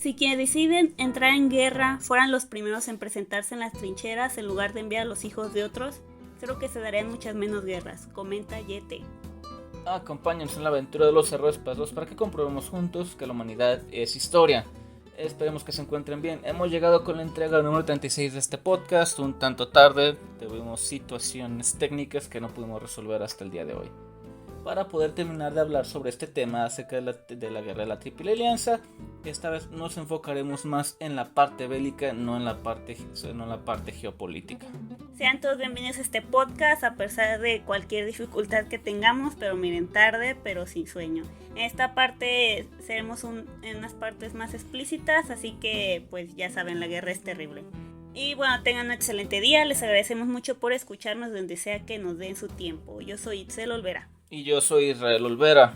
Si quienes deciden entrar en guerra fueran los primeros en presentarse en las trincheras en lugar de enviar a los hijos de otros, creo que se darían muchas menos guerras, comenta Yete. Acompáñanos en la aventura de los errores pasados para que comprobemos juntos que la humanidad es historia. Esperemos que se encuentren bien. Hemos llegado con la entrega número 36 de este podcast, un tanto tarde. Tuvimos situaciones técnicas que no pudimos resolver hasta el día de hoy. Para poder terminar de hablar sobre este tema acerca de la guerra de la Triple Alianza, esta vez nos enfocaremos más en la parte bélica, no en la parte geopolítica. Sean todos bienvenidos a este podcast a pesar de cualquier dificultad que tengamos, pero miren, tarde pero sin sueño. En esta parte seremos en unas partes más explícitas, así que pues ya saben, la guerra es terrible. Y bueno, tengan un excelente día, les agradecemos mucho por escucharnos donde sea que nos den su tiempo. Yo soy Itzel Olvera. Y yo soy Israel Olvera.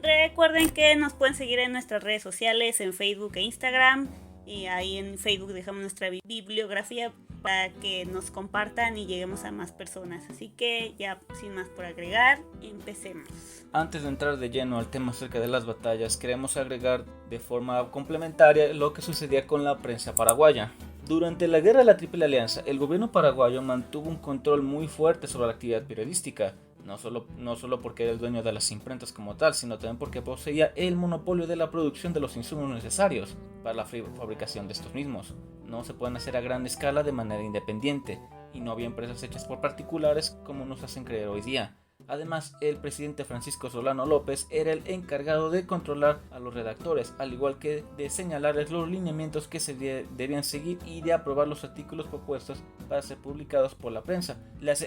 Recuerden que nos pueden seguir en nuestras redes sociales, en Facebook e Instagram. Y ahí en Facebook dejamos nuestra bibliografía para que nos compartan y lleguemos a más personas. Así que ya sin más por agregar, empecemos. Antes de entrar de lleno al tema acerca de las batallas, queremos agregar de forma complementaria lo que sucedía con la prensa paraguaya. Durante la guerra de la Triple Alianza, el gobierno paraguayo mantuvo un control muy fuerte sobre la actividad periodística. No solo porque era el dueño de las imprentas como tal, sino también porque poseía el monopolio de la producción de los insumos necesarios para la fabricación de estos mismos. No se pueden hacer a gran escala de manera independiente, y no había empresas hechas por particulares como nos hacen creer hoy día. Además, el presidente Francisco Solano López era el encargado de controlar a los redactores, al igual que de señalarles los lineamientos que se debían seguir y de aprobar los artículos propuestos para ser publicados por la prensa.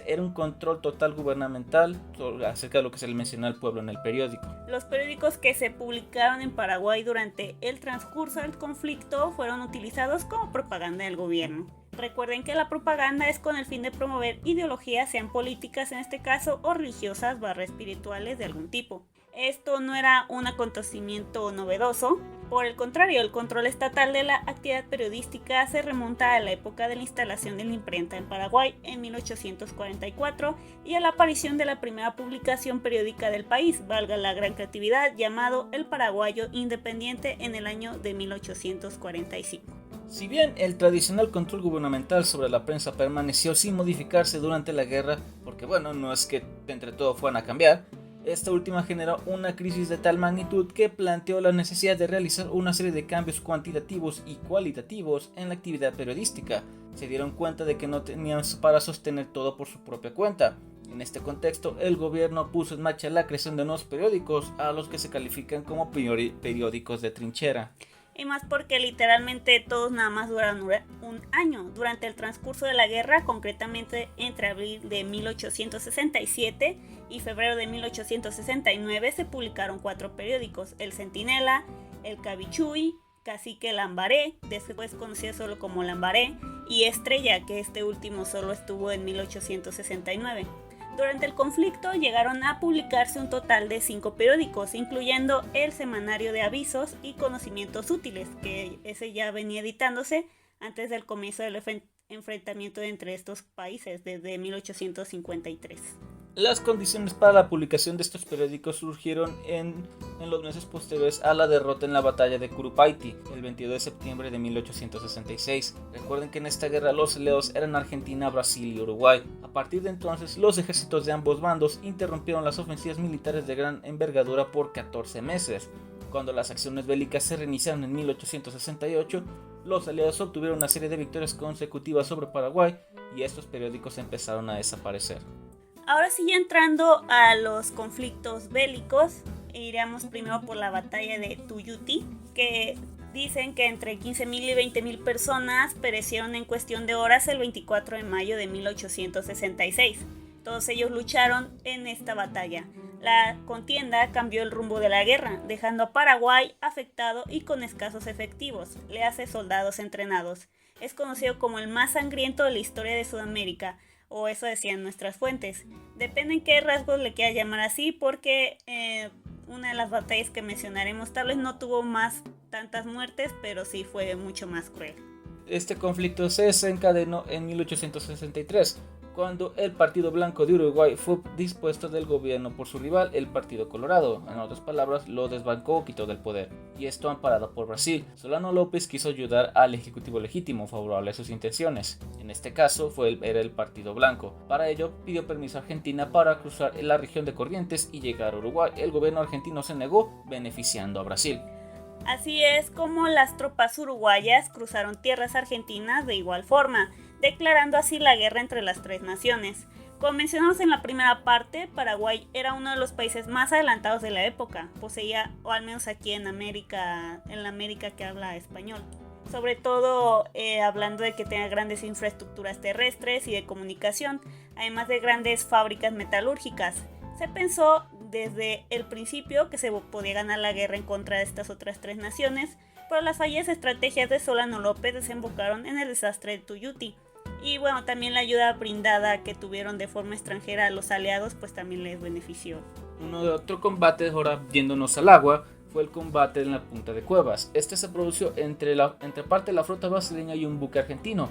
Era un control total gubernamental acerca de lo que se le mencionó al pueblo en el periódico. Los periódicos que se publicaron en Paraguay durante el transcurso del conflicto fueron utilizados como propaganda del gobierno. Recuerden que la propaganda es con el fin de promover ideologías, sean políticas en este caso, o religiosas / espirituales de algún tipo. Esto no era un acontecimiento novedoso, por el contrario, el control estatal de la actividad periodística se remonta a la época de la instalación de la imprenta en Paraguay en 1844 y a la aparición de la primera publicación periódica del país, valga la gran creatividad, llamado El Paraguayo Independiente en el año de 1845. Si bien el tradicional control gubernamental sobre la prensa permaneció sin modificarse durante la guerra, porque no es que entre todo fueran a cambiar, esta última generó una crisis de tal magnitud que planteó la necesidad de realizar una serie de cambios cuantitativos y cualitativos en la actividad periodística. Se dieron cuenta de que no tenían para sostener todo por su propia cuenta. En este contexto, el gobierno puso en marcha la creación de nuevos periódicos, a los que se califican como periódicos de trinchera. Y más porque literalmente todos nada más duraron un año. Durante el transcurso de la guerra, concretamente entre abril de 1867 y febrero de 1869, se publicaron 4 periódicos: El Centinela, El Cabichuy, Cacique Lambaré, después conocido solo como Lambaré, y Estrella, que este último solo estuvo en 1869. Durante el conflicto llegaron a publicarse un total de 5 periódicos, incluyendo el Semanario de Avisos y Conocimientos Útiles, que ese ya venía editándose antes del comienzo del enfrentamiento entre estos países, desde 1853. Las condiciones para la publicación de estos periódicos surgieron en los meses posteriores a la derrota en la batalla de Curupayty, el 22 de septiembre de 1866. Recuerden que en esta guerra los aliados eran Argentina, Brasil y Uruguay. A partir de entonces, los ejércitos de ambos bandos interrumpieron las ofensivas militares de gran envergadura por 14 meses. Cuando las acciones bélicas se reiniciaron en 1868, los aliados obtuvieron una serie de victorias consecutivas sobre Paraguay y estos periódicos empezaron a desaparecer. Ahora sí, entrando a los conflictos bélicos, iremos primero por la batalla de Tuyutí, que dicen que entre 15.000 y 20.000 personas perecieron en cuestión de horas el 24 de mayo de 1866. Todos ellos lucharon en esta batalla. La contienda cambió el rumbo de la guerra, dejando a Paraguay afectado y con escasos efectivos, le hace soldados entrenados. Es conocido como el más sangriento de la historia de Sudamérica, o eso decían nuestras fuentes. Depende en qué rasgos le quiera llamar así, porque una de las batallas que mencionaremos tal vez no tuvo tantas muertes, pero sí fue mucho más cruel. Este conflicto se desencadenó en 1863, cuando el Partido Blanco de Uruguay fue dispuesto del gobierno por su rival, el Partido Colorado. En otras palabras, lo desbancó o quitó del poder. Y esto amparado por Brasil. Solano López quiso ayudar al Ejecutivo legítimo, favorable a sus intenciones. En este caso era el Partido Blanco. Para ello pidió permiso a Argentina para cruzar la región de Corrientes y llegar a Uruguay. El gobierno argentino se negó, beneficiando a Brasil. Así es como las tropas uruguayas cruzaron tierras argentinas de igual forma, declarando así la guerra entre las tres naciones. Como mencionamos en la primera parte, Paraguay era uno de los países más adelantados de la época, poseía, o al menos aquí en la América que habla español, sobre todo hablando de que tenía grandes infraestructuras terrestres y de comunicación, además de grandes fábricas metalúrgicas. Se pensó desde el principio que se podía ganar la guerra en contra de estas otras tres naciones, pero las fallidas estrategias de Solano López desembocaron en el desastre de Tuyuti. Y bueno, también la ayuda brindada que tuvieron de forma extranjera a los aliados, pues también les benefició. Otro combate, ahora yéndonos al agua, fue el combate en la Punta de Cuevas. Este se produjo entre parte de la flota brasileña y un buque argentino.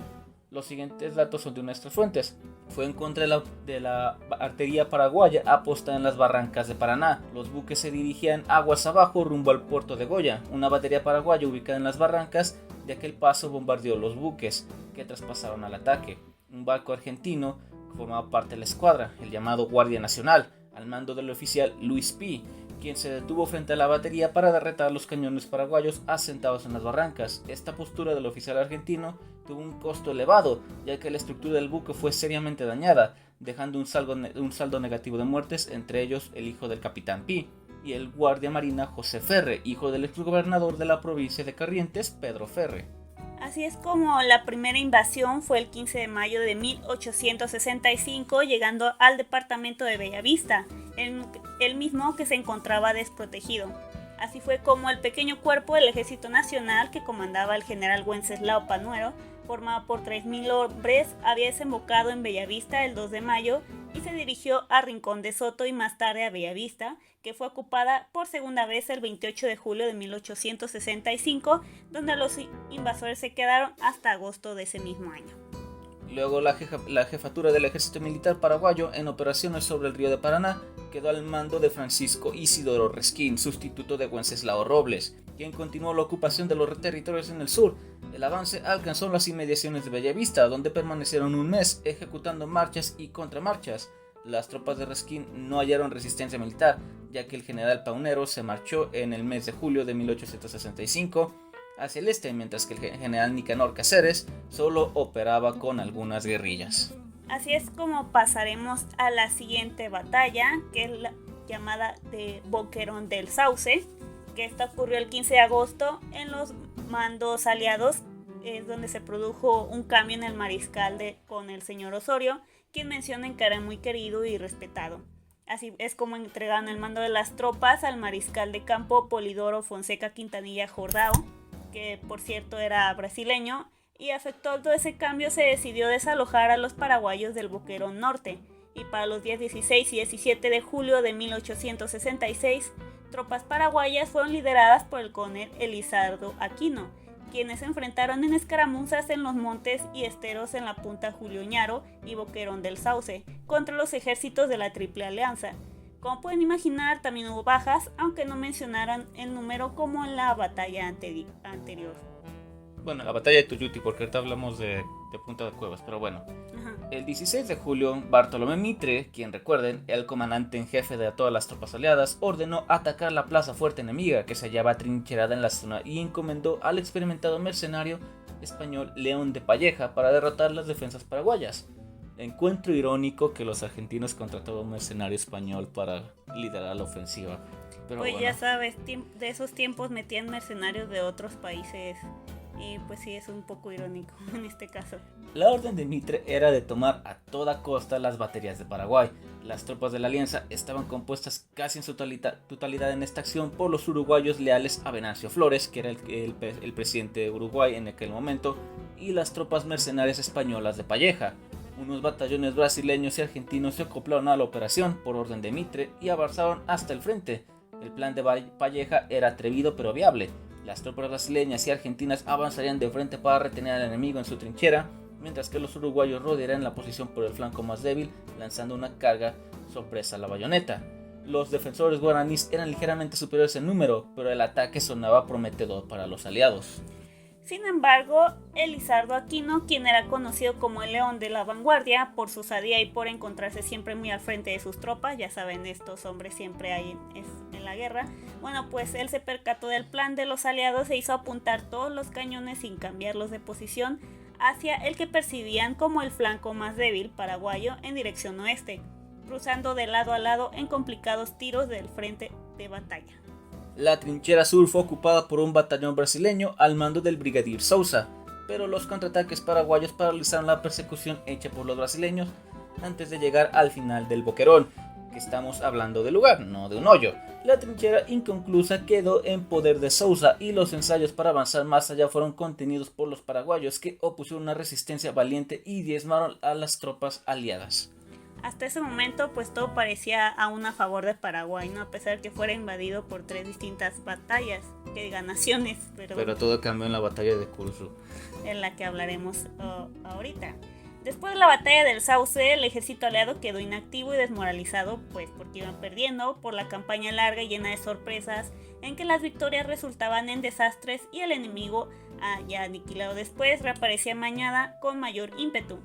Los siguientes datos son de nuestras fuentes. Fue en contra de la artillería paraguaya apostada en las barrancas de Paraná. Los buques se dirigían aguas abajo rumbo al puerto de Goya. Una batería paraguaya ubicada en las barrancas de aquel paso bombardeó los buques que traspasaron al ataque. Un barco argentino que formaba parte de la escuadra, el llamado Guardia Nacional, al mando del oficial Luis Pi, quien se detuvo frente a la batería para derretar los cañones paraguayos asentados en las barrancas. Esta postura del oficial argentino tuvo un costo elevado, ya que la estructura del buque fue seriamente dañada, dejando un saldo negativo de muertes, entre ellos el hijo del capitán Pi y el guardia marina José Ferre, hijo del exgobernador de la provincia de Corrientes, Pedro Ferre. Así es como la primera invasión fue el 15 de mayo de 1865, llegando al departamento de Bellavista, el mismo que se encontraba desprotegido. Así fue como el pequeño cuerpo del Ejército Nacional que comandaba el general Wenceslao Panuero, formado por 3.000 hombres, había desembocado en Bellavista el 2 de mayo y se dirigió a Rincón de Soto y más tarde a Bellavista, que fue ocupada por segunda vez el 28 de julio de 1865, donde los invasores se quedaron hasta agosto de ese mismo año. Luego la jefatura del ejército militar paraguayo en operaciones sobre el río de Paraná quedó al mando de Francisco Isidoro Resquín, sustituto de Wenceslao Robles, quien continuó la ocupación de los territorios en el sur. El avance alcanzó las inmediaciones de Bellavista, donde permanecieron un mes ejecutando marchas y contramarchas. Las tropas de Resquín no hallaron resistencia militar, ya que el general Paunero se marchó en el mes de julio de 1865 hacia el este, mientras que el general Nicanor Cáceres solo operaba con algunas guerrillas. Así es como pasaremos a la siguiente batalla, que es la llamada de Boquerón del Sauce, que esta ocurrió el 15 de agosto en los mandos aliados, es donde se produjo un cambio en el mariscal con el señor Osorio, quien mencionan que era muy querido y respetado. Así es como entregaron el mando de las tropas al mariscal de campo Polidoro Fonseca Quintanilla Jordao, que por cierto era brasileño, y afectó todo ese cambio se decidió desalojar a los paraguayos del Boquerón Norte, y para los días 16 y 17 de julio de 1866, tropas paraguayas fueron lideradas por el coronel Elizardo Aquino, quienes se enfrentaron en escaramuzas en los montes y esteros en la punta Julio Ñaro y Boquerón del Sauce, contra los ejércitos de la Triple Alianza. Como pueden imaginar, también hubo bajas, aunque no mencionaran el número como en la batalla anterior. Bueno, la batalla de Tuyuti, porque ahorita hablamos de Punta de Cuevas, pero bueno. El 16 de julio, Bartolomé Mitre, quien recuerden, el comandante en jefe de todas las tropas aliadas, ordenó atacar la plaza fuerte enemiga que se hallaba atrincherada en la zona y encomendó al experimentado mercenario español León de Palleja para derrotar las defensas paraguayas. Encuentro irónico que los argentinos contrataron a un mercenario español para liderar la ofensiva. Pero pues bueno. Ya sabes, de esos tiempos metían mercenarios de otros países. Y pues sí, es un poco irónico en este caso. La orden de Mitre era de tomar a toda costa las baterías de Paraguay. Las tropas de la alianza estaban compuestas casi en su totalidad en esta acción por los uruguayos leales a Venancio Flores, que era el presidente de Uruguay en aquel momento, y las tropas mercenarias españolas de Palleja. Unos batallones brasileños y argentinos se acoplaron a la operación por orden de Mitre y avanzaron hasta el frente. El plan de Palleja era atrevido pero viable. Las tropas brasileñas y argentinas avanzarían de frente para retener al enemigo en su trinchera, mientras que los uruguayos rodearían la posición por el flanco más débil, lanzando una carga sorpresa a la bayoneta. Los defensores guaraníes eran ligeramente superiores en número, pero el ataque sonaba prometedor para los aliados. Sin embargo, Elizardo Aquino, quien era conocido como el León de la Vanguardia por su osadía y por encontrarse siempre muy al frente de sus tropas, ya saben, estos hombres siempre hay en la guerra, bueno, pues él se percató del plan de los aliados e hizo apuntar todos los cañones sin cambiarlos de posición hacia el que percibían como el flanco más débil paraguayo en dirección oeste, cruzando de lado a lado en complicados tiros del frente de batalla. La trinchera sur fue ocupada por un batallón brasileño al mando del brigadier Sousa, pero los contraataques paraguayos paralizaron la persecución hecha por los brasileños antes de llegar al final del boquerón, que estamos hablando del lugar, no de un hoyo. La trinchera inconclusa quedó en poder de Sousa y los ensayos para avanzar más allá fueron contenidos por los paraguayos, que opusieron una resistencia valiente y diezmaron a las tropas aliadas. Hasta ese momento pues todo parecía aún a favor de Paraguay, ¿no? A pesar de que fuera invadido por 3 distintas batallas, naciones, pero todo cambió en la batalla de Curuzú, en la que hablaremos ahorita. Después de la batalla del Sauce, el ejército aliado quedó inactivo y desmoralizado, pues porque iban perdiendo por la campaña larga y llena de sorpresas, en que las victorias resultaban en desastres y el enemigo, ya aniquilado después, reaparecía mañana con mayor ímpetu.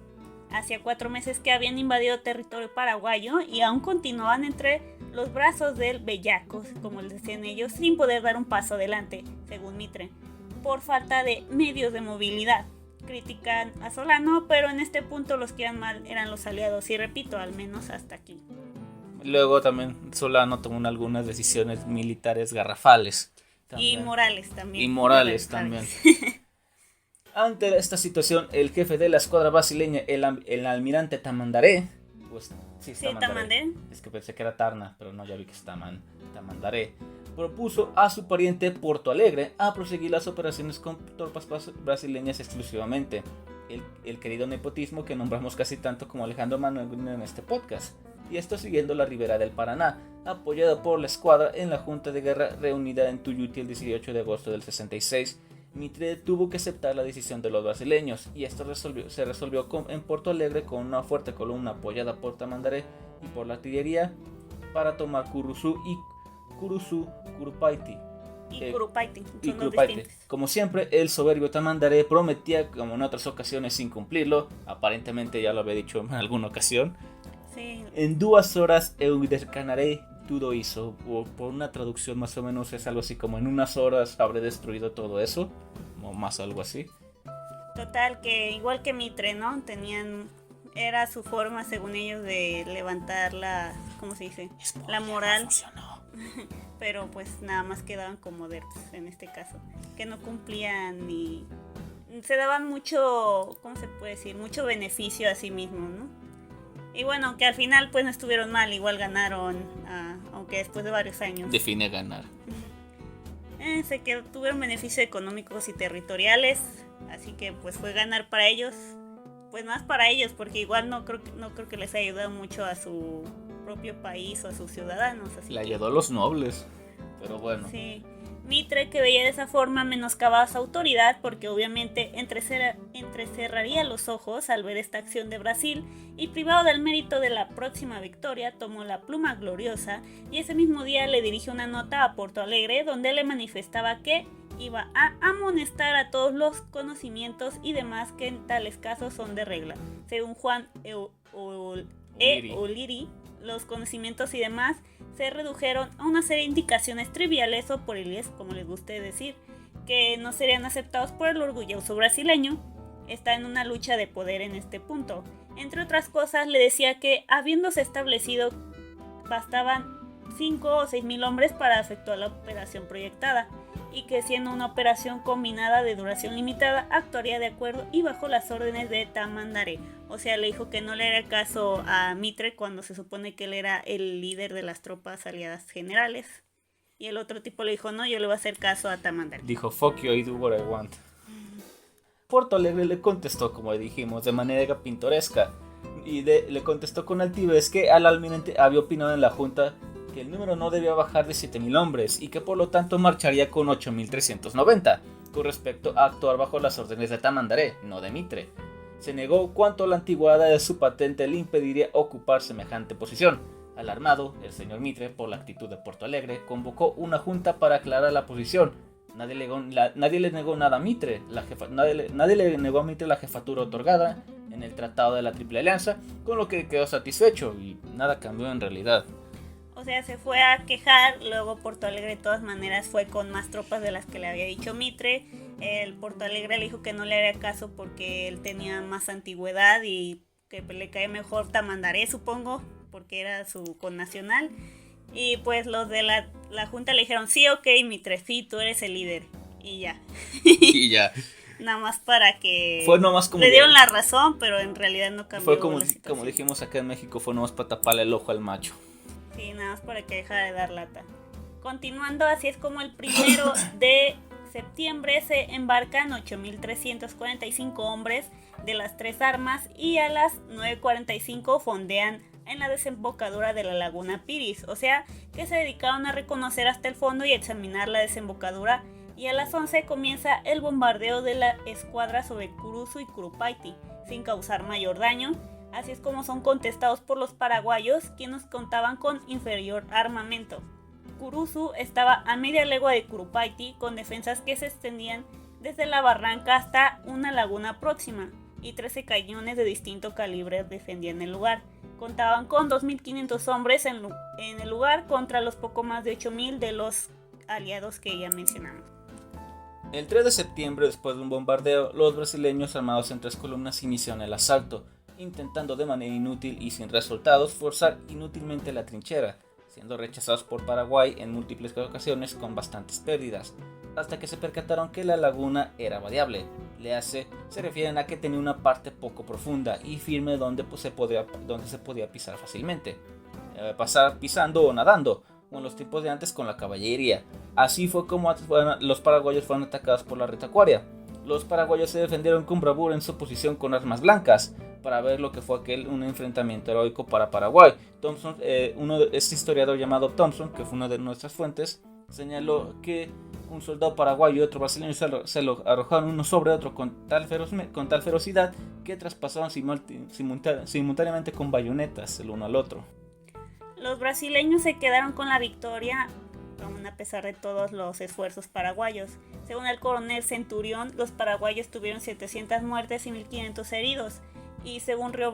Hacía 4 meses que habían invadido territorio paraguayo y aún continuaban entre los brazos del bellaco, como les decían ellos, sin poder dar un paso adelante, según Mitre, por falta de medios de movilidad. Critican a Solano, pero en este punto los que iban mal eran los aliados, y repito, al menos hasta aquí. Luego también Solano tomó algunas decisiones militares garrafales. Y morales también. Y morales también. Ante esta situación, el jefe de la escuadra brasileña, el almirante Tamandaré, pues sí, Tamandaré. Es que pensé que era Tarna, pero no, ya vi que es Tamandaré, propuso a su pariente Porto Alegre a proseguir las operaciones con tropas brasileñas exclusivamente. El querido nepotismo que nombramos casi tanto como Alejandro Manuel en este podcast. Y esto siguiendo la ribera del Paraná, apoyado por la escuadra en la Junta de Guerra reunida en Tuyuti el 18 de agosto del 66. Mitre tuvo que aceptar la decisión de los brasileños y esto se resolvió en Porto Alegre con una fuerte columna apoyada por Tamandaré y por la artillería para tomar Curuzú y Curupaiti. Como siempre, el soberbio Tamandaré prometía, como en otras ocasiones, sin cumplirlo. Aparentemente ya lo había dicho en alguna ocasión. Sí. En 2 horas eu descanaré todo eso. Por una traducción más o menos es algo así como en unas horas habré destruido todo eso, o más algo así. Total, que igual que Mitre, ¿no? Era su forma, según ellos, de levantar la, ¿cómo se dice? La moral. Pero pues nada más quedaban como derps en este caso, que no cumplían ni se daban mucho, ¿cómo se puede decir? Mucho beneficio a sí mismos, ¿no? Y bueno, que al final pues no estuvieron mal, igual ganaron, aunque después de varios años. Define ganar. Tuvieron beneficios económicos y territoriales, así que pues fue ganar para ellos, pues más para ellos, porque igual no creo que les haya ayudado mucho a su propio país o a sus ciudadanos. Así le ayudó a los nobles, pero bueno. Sí. Mitre, que veía de esa forma, menoscababa su autoridad porque obviamente entrecerraría los ojos al ver esta acción de Brasil, y privado del mérito de la próxima victoria tomó la pluma gloriosa y ese mismo día le dirigió una nota a Porto Alegre donde le manifestaba que iba a amonestar a todos los conocimientos y demás que en tales casos son de regla. Según Juan O'Leary, los conocimientos y demás se redujeron a una serie de indicaciones triviales o pueriles, como les guste decir, que no serían aceptados por el orgulloso brasileño. Está en una lucha de poder en este punto. Entre otras cosas, le decía que, habiéndose establecido, bastaban 5 o 6 mil hombres para efectuar la operación proyectada, y que siendo una operación combinada de duración limitada, actuaría de acuerdo y bajo las órdenes de Tamandaré. O sea, le dijo que no le haría caso a Mitre cuando se supone que él era el líder de las tropas aliadas generales. Y el otro tipo le dijo, no, yo le voy a hacer caso a Tamandaré. Dijo, fuck you, I do what I want. Porto Alegre le contestó, como dijimos, de manera pintoresca. Y le contestó con altivez que al almirante había opinado en la junta que el número no debía bajar de 7.000 hombres y que por lo tanto marcharía con 8.390, con respecto a actuar bajo las órdenes de Tamandaré, no de Mitre. se negó cuanto la antigüedad de su patente le impediría ocupar semejante posición. Alarmado, el señor Mitre, por la actitud de Porto Alegre, convocó una junta para aclarar la posición. Nadie le negó nada a Mitre, nadie le negó a Mitre la jefatura otorgada en el Tratado de la Triple Alianza, con lo que quedó satisfecho y nada cambió en realidad. O sea, se fue a quejar, luego Porto Alegre de todas maneras fue con más tropas de las que le había dicho Mitre. El Porto Alegre le dijo que no le haría caso porque él tenía más antigüedad y que le cae mejor Tamandaré, supongo, porque era su connacional. Y pues los de la junta le dijeron, sí, ok, Mitre, sí, tú eres el líder. Y ya. Y ya. Nada más para que fue nomás como le dieron la razón, pero en realidad no cambió. Fue como dijimos acá en México, fue nomás para taparle el ojo al macho. Sí, nada más para que dejara de dar lata. Continuando, así es como el 1 de septiembre se embarcan 8.345 hombres de las tres armas y a las 9:45 fondean en la desembocadura de la laguna Piris, o sea que se dedicaron a reconocer hasta el fondo y examinar la desembocadura, y a las 11 comienza el bombardeo de la escuadra sobre Kurusu y Kurupaiti, sin causar mayor daño. Así es como son contestados por los paraguayos, quienes contaban con inferior armamento. Kurusu estaba a media legua de Kurupaiti, con defensas que se extendían desde la barranca hasta una laguna próxima, y 13 cañones de distinto calibre defendían el lugar. Contaban con 2.500 hombres en el lugar contra los poco más de 8.000 de los aliados que ya mencionamos. El 3 de septiembre, después de un bombardeo, los brasileños armados en 3 columnas iniciaron el asalto, intentando de manera inútil y sin resultados forzar inútilmente la trinchera, siendo rechazados por Paraguay en múltiples ocasiones con bastantes pérdidas, hasta que se percataron que la laguna era variable. Se refieren a que tenía una parte poco profunda y firme donde se podía pisar fácilmente, pasar pisando o nadando, o en los tiempos de antes con la caballería. Así fue como los paraguayos fueron atacados por la retaguardia. Los paraguayos se defendieron con bravura en su posición con armas blancas, para ver lo que fue un enfrentamiento heroico para Paraguay. Thompson, este historiador llamado Thompson, que fue una de nuestras fuentes, señaló que un soldado paraguayo y otro brasileño se lo arrojaron uno sobre otro con tal ferocidad que traspasaron simultáneamente con bayonetas el uno al otro. Los brasileños se quedaron con la victoria, aún a pesar de todos los esfuerzos paraguayos. Según el coronel Centurión, los paraguayos tuvieron 700 muertes y 1.500 heridos. Y según Río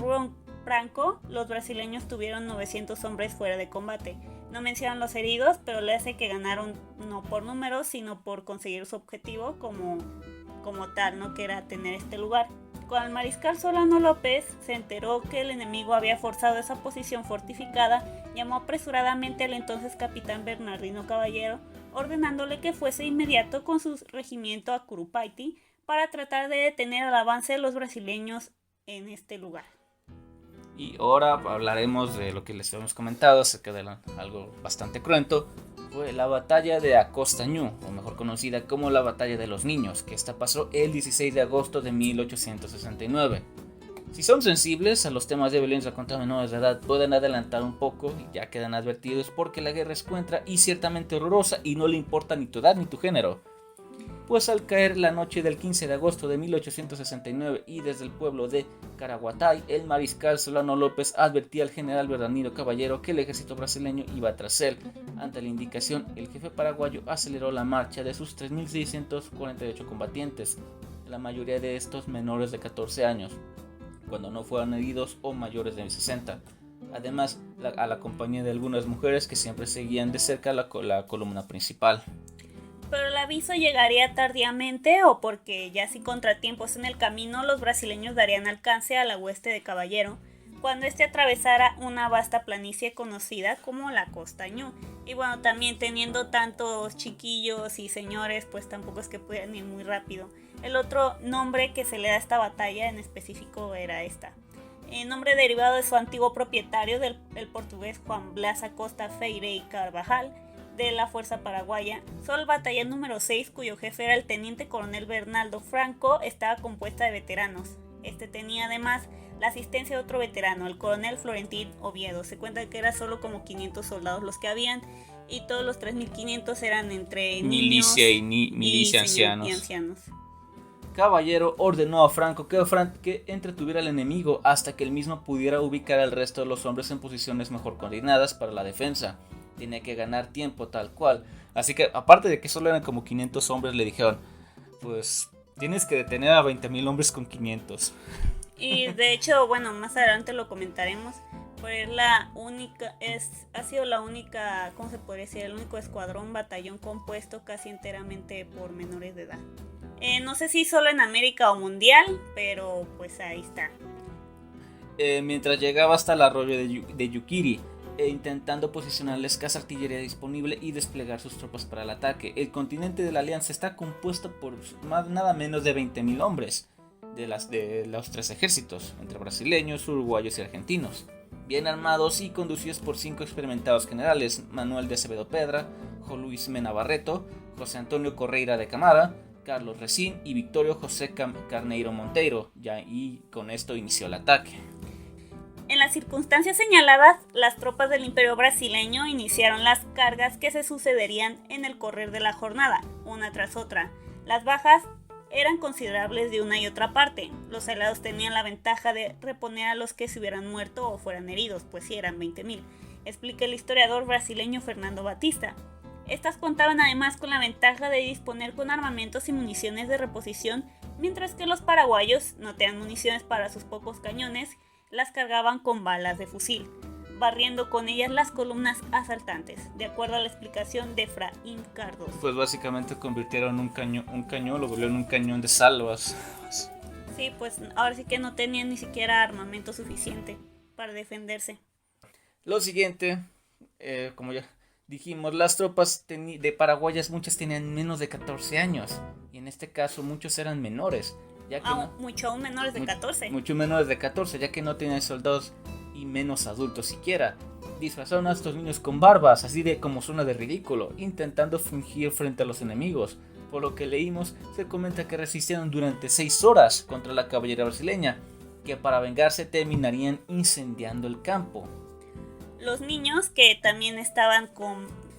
Branco, los brasileños tuvieron 900 hombres fuera de combate. No mencionan los heridos, pero le hace que ganaron no por números, sino por conseguir su objetivo como tal, ¿no? Que era tener este lugar. Cuando el mariscal Solano López se enteró que el enemigo había forzado esa posición fortificada, llamó apresuradamente al entonces capitán Bernardino Caballero, ordenándole que fuese inmediato con su regimiento a Kurupaiti para tratar de detener el avance de los brasileños en este lugar. Y ahora hablaremos de lo que les hemos comentado acerca de algo bastante cruento. Fue la batalla de Acostañú, o mejor conocida como la batalla de los niños, que esta pasó el 16 de agosto de 1869. Si son sensibles a los temas de violencia contra menores de edad, pueden adelantar un poco y ya quedan advertidos, porque la guerra es cruenta y ciertamente horrorosa y no le importa ni tu edad ni tu género. Pues al caer la noche del 15 de agosto de 1869 y desde el pueblo de Caraguatay, el mariscal Solano López advertía al general Bernardino Caballero que el ejército brasileño iba tras él. Ante la indicación, el jefe paraguayo aceleró la marcha de sus 3.648 combatientes, la mayoría de estos menores de 14 años, cuando no fueran heridos o mayores de 60. Además, a la compañía de algunas mujeres que siempre seguían de cerca la columna principal. Pero el aviso llegaría tardíamente o porque ya sin contratiempos en el camino los brasileños darían alcance a la hueste de Caballero cuando este atravesara una vasta planicie conocida como la Costañú. Y bueno, también teniendo tantos chiquillos y señores, pues tampoco es que pudieran ir muy rápido. El otro nombre que se le da a esta batalla en específico era esta. El nombre derivado de su antiguo propietario, el portugués Juan Blas Acosta Freire y Carvajal, de la Fuerza Paraguaya. Solo el batallón número 6, cuyo jefe era el teniente coronel Bernaldo Franco, estaba compuesta de veteranos. Este tenía además la asistencia de otro veterano, el coronel Florentín Oviedo. Se cuenta que era solo como 500 soldados los que habían, y todos los 3.500 eran entre milicia niños y ancianos. caballero ordenó a Franco que entretuviera al enemigo hasta que él mismo pudiera ubicar al resto de los hombres en posiciones mejor coordinadas para la defensa. Tenía que ganar tiempo tal cual. Así que aparte de que solo eran como 500 hombres, le dijeron, pues tienes que detener a 20,000 hombres con 500. Y de hecho, bueno, más adelante lo comentaremos, pero ha sido la única, ¿cómo se podría decir? El único batallón compuesto casi enteramente por menores de edad. No sé si solo en América o mundial, pero pues ahí está. Mientras llegaba hasta el arroyo de Yukiri, intentando posicionar la escasa artillería disponible y desplegar sus tropas para el ataque. El continente de la Alianza está compuesto por nada menos de 20,000 hombres de los tres ejércitos, entre brasileños, uruguayos y argentinos, bien armados y conducidos por 5 experimentados generales: Manuel de Acevedo Pedra, José Luis Mena Barreto, José Antonio Correira de Camara, Carlos Recín y Victorio José Carneiro Monteiro. Y con esto inició el ataque. En las circunstancias señaladas, las tropas del Imperio brasileño iniciaron las cargas que se sucederían en el correr de la jornada, una tras otra. Las bajas eran considerables de una y otra parte. Los aliados tenían la ventaja de reponer a los que se hubieran muerto o fueran heridos, pues sí eran 20,000, explica el historiador brasileño Fernando Batista. Estas contaban además con la ventaja de disponer con armamentos y municiones de reposición, mientras que los paraguayos no tenían municiones para sus pocos cañones, las cargaban con balas de fusil, barriendo con ellas las columnas asaltantes, de acuerdo a la explicación de Efraín Cardoso. Pues básicamente convirtieron un cañón, lo volvieron un cañón de salvas. Sí, pues ahora sí que no tenían ni siquiera armamento suficiente para defenderse. Lo siguiente, como ya dijimos, las tropas de paraguayas, muchas tenían menos de 14 años, y en este caso muchos eran menores. Ya que mucho menores de 14. Mucho menores de 14, ya que no tenían soldados y menos adultos siquiera. Disfrazaron a estos niños con barbas, así de como suena de ridículo, intentando fingir frente a los enemigos. Por lo que leímos, se comenta que resistieron durante 6 horas contra la caballería brasileña, que para vengarse terminarían incendiando el campo. Los niños, que también estaban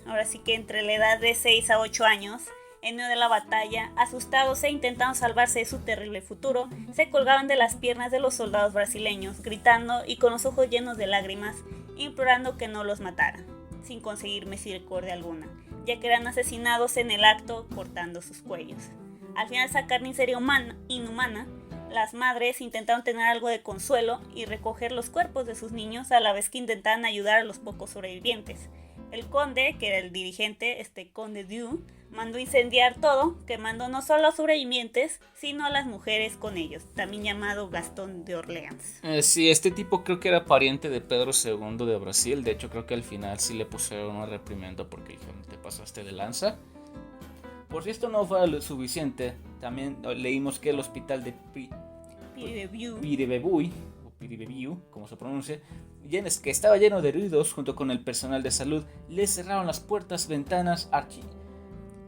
ahora sí que entre la edad de 6 a 8 años, en medio de la batalla, asustados e intentando salvarse de su terrible futuro, se colgaban de las piernas de los soldados brasileños, gritando y con los ojos llenos de lágrimas, implorando que no los mataran, sin conseguir misericordia alguna, ya que eran asesinados en el acto cortando sus cuellos. Al final, esa carnicería inhumana, las madres intentaron tener algo de consuelo y recoger los cuerpos de sus niños, a la vez que intentaban ayudar a los pocos sobrevivientes. El conde, que era el dirigente, conde Dieu, mandó incendiar todo, quemando no solo a los sobrevivientes, sino a las mujeres con ellos, también llamado Gastón de Orleans. Sí, este tipo creo que era pariente de Pedro II de Brasil. De hecho, creo que al final sí le pusieron una reprimenda porque dijeron, te pasaste de lanza. Por si esto no fuera lo suficiente, también leímos que el hospital de Piribebuy, como se pronuncia, que estaba lleno de heridos. Junto con el personal de salud, le cerraron las puertas, ventanas,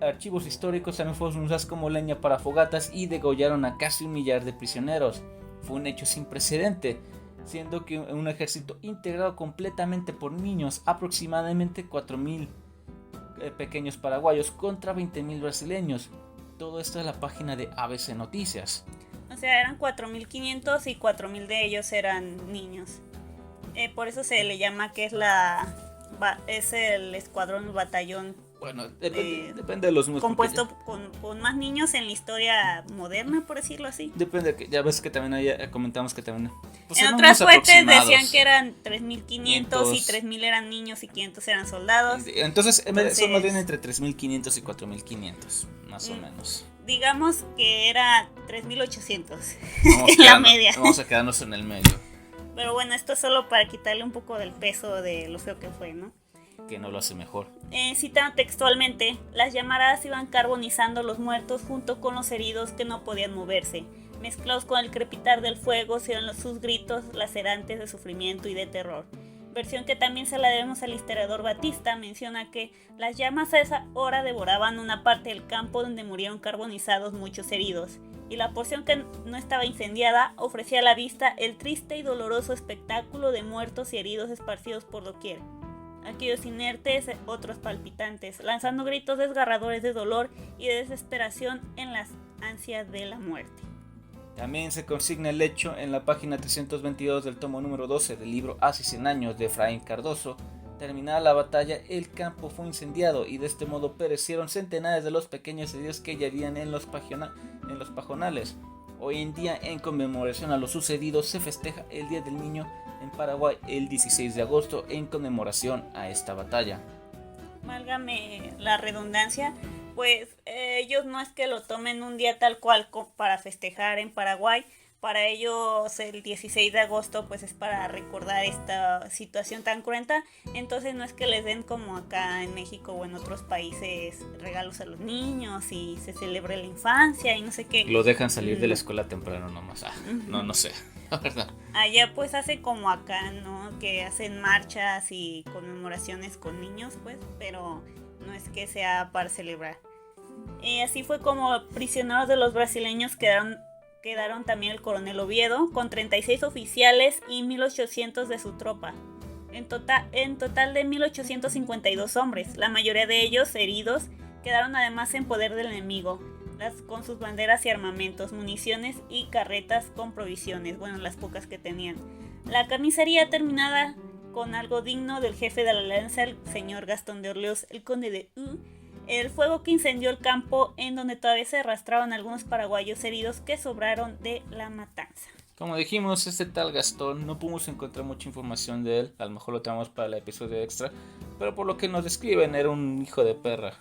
archivos históricos, también fueron usados como leña para fogatas y degollaron a casi 1,000,000 de prisioneros. Fue un hecho sin precedente, siendo que un ejército integrado completamente por niños, aproximadamente 4,000 pequeños paraguayos contra 20,000 brasileños. Todo esto es la página de ABC Noticias. O sea, eran 4,500 y 4,000 de ellos eran niños. Por eso se le llama que es el escuadrón batallón. Bueno, depende de los números. Compuesto con más niños en la historia moderna, por decirlo así. Depende, ya ves que también comentamos que también... Pues en otras fuentes decían que eran 3,500 y 3,000 eran niños y 500 eran soldados. Entonces son más bien entre 3,500 y 4,500, más o menos. Digamos que era 3,800 en la media. Vamos a quedarnos en el medio. Pero bueno, esto es solo para quitarle un poco del peso de lo feo que fue, ¿no? Que no lo hace mejor. Citando textualmente, las llamaradas iban carbonizando los muertos junto con los heridos que no podían moverse. Mezclados con el crepitar del fuego, se oían sus gritos lacerantes de sufrimiento y de terror. Versión que también se la debemos al historiador Batista. Menciona que las llamas a esa hora devoraban una parte del campo donde murieron carbonizados muchos heridos, y la porción que no estaba incendiada ofrecía a la vista el triste y doloroso espectáculo de muertos y heridos esparcidos por doquier. Aquellos inertes, otros palpitantes, lanzando gritos desgarradores de dolor y de desesperación en las ansia de la muerte. También se consigna el hecho en la página 322 del tomo número 12 del libro Hace 100 años de Efraín Cardoso. Terminada la batalla, el campo fue incendiado y de este modo perecieron centenares de los pequeños heridos que yarían en los pajonales. Hoy en día, en conmemoración a lo sucedido, se festeja el Día del Niño en Paraguay el 16 de agosto en conmemoración a esta batalla. Válgame la redundancia, pues ellos no es que lo tomen un día tal cual para festejar en Paraguay. Para ellos el 16 de agosto pues es para recordar esta situación tan cruenta. Entonces no es que les den como acá en México o en otros países regalos a los niños y se celebre la infancia y no sé qué. Lo dejan salir de la escuela temprano nomás. No sé, la verdad. Allá pues hace como acá, ¿no? Que hacen marchas y conmemoraciones con niños pues, pero no es que sea para celebrar. Así fue como prisioneros de los brasileños quedaron también el coronel Oviedo, con 36 oficiales y 1800 de su tropa. En total de 1852 hombres, la mayoría de ellos heridos, quedaron además en poder del enemigo, con sus banderas y armamentos, municiones y carretas con provisiones, bueno, las pocas que tenían. La carnicería terminada con algo digno del jefe de la alianza, el señor Gastón de Orleos, el conde de U. El fuego que incendió el campo en donde todavía se arrastraban algunos paraguayos heridos que sobraron de la matanza. Como dijimos, este tal Gastón no pudimos encontrar mucha información de él, a lo mejor lo tenemos para el episodio extra, pero por lo que nos describen era un hijo de perra.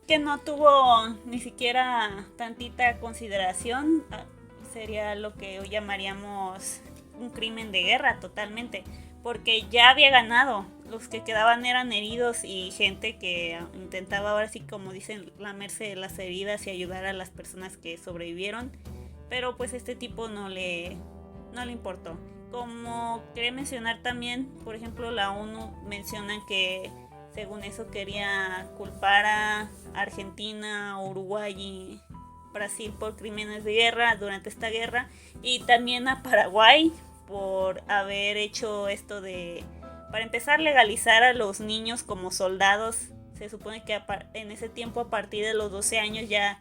Que no tuvo ni siquiera tantita consideración, sería lo que hoy llamaríamos un crimen de guerra totalmente, porque ya había ganado. Los que quedaban eran heridos y gente que intentaba ahora sí, como dicen, lamerse las heridas y ayudar a las personas que sobrevivieron. Pero pues este tipo no le importó. Como quería mencionar también, por ejemplo, la ONU mencionan que según eso quería culpar a Argentina, Uruguay y Brasil por crímenes de guerra durante esta guerra. Y también a Paraguay por haber hecho esto de... Para empezar, legalizar a los niños como soldados. Se supone que en ese tiempo, a partir de los 12 años, ya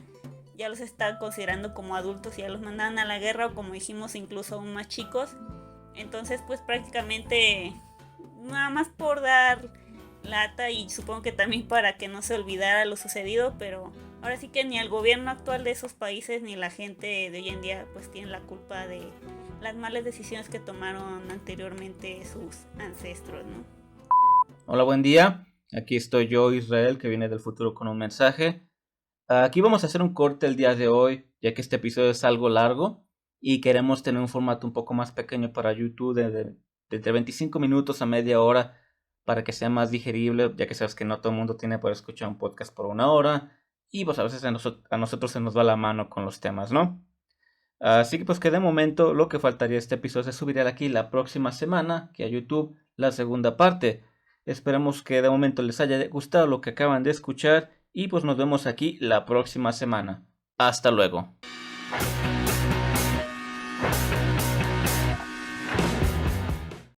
los están considerando como adultos y ya los mandaban a la guerra, o como dijimos, incluso aún más chicos. Entonces, pues prácticamente, nada más por dar lata y supongo que también para que no se olvidara lo sucedido, pero ahora sí que ni el gobierno actual de esos países ni la gente de hoy en día pues tienen la culpa de las malas decisiones que tomaron anteriormente sus ancestros, ¿no? Hola, buen día. Aquí estoy yo, Israel, que viene del futuro con un mensaje. Aquí vamos a hacer un corte el día de hoy, ya que este episodio es algo largo y queremos tener un formato un poco más pequeño para YouTube de entre 25 minutos a media hora para que sea más digerible, ya que sabes que no todo el mundo tiene para escuchar un podcast por una hora y pues a veces a nosotros se nos va la mano con los temas, ¿no? Así que pues que de momento lo que faltaría este episodio se subirá aquí la próxima semana, que a YouTube la segunda parte. Esperemos que de momento les haya gustado lo que acaban de escuchar y pues nos vemos aquí la próxima semana. Hasta luego.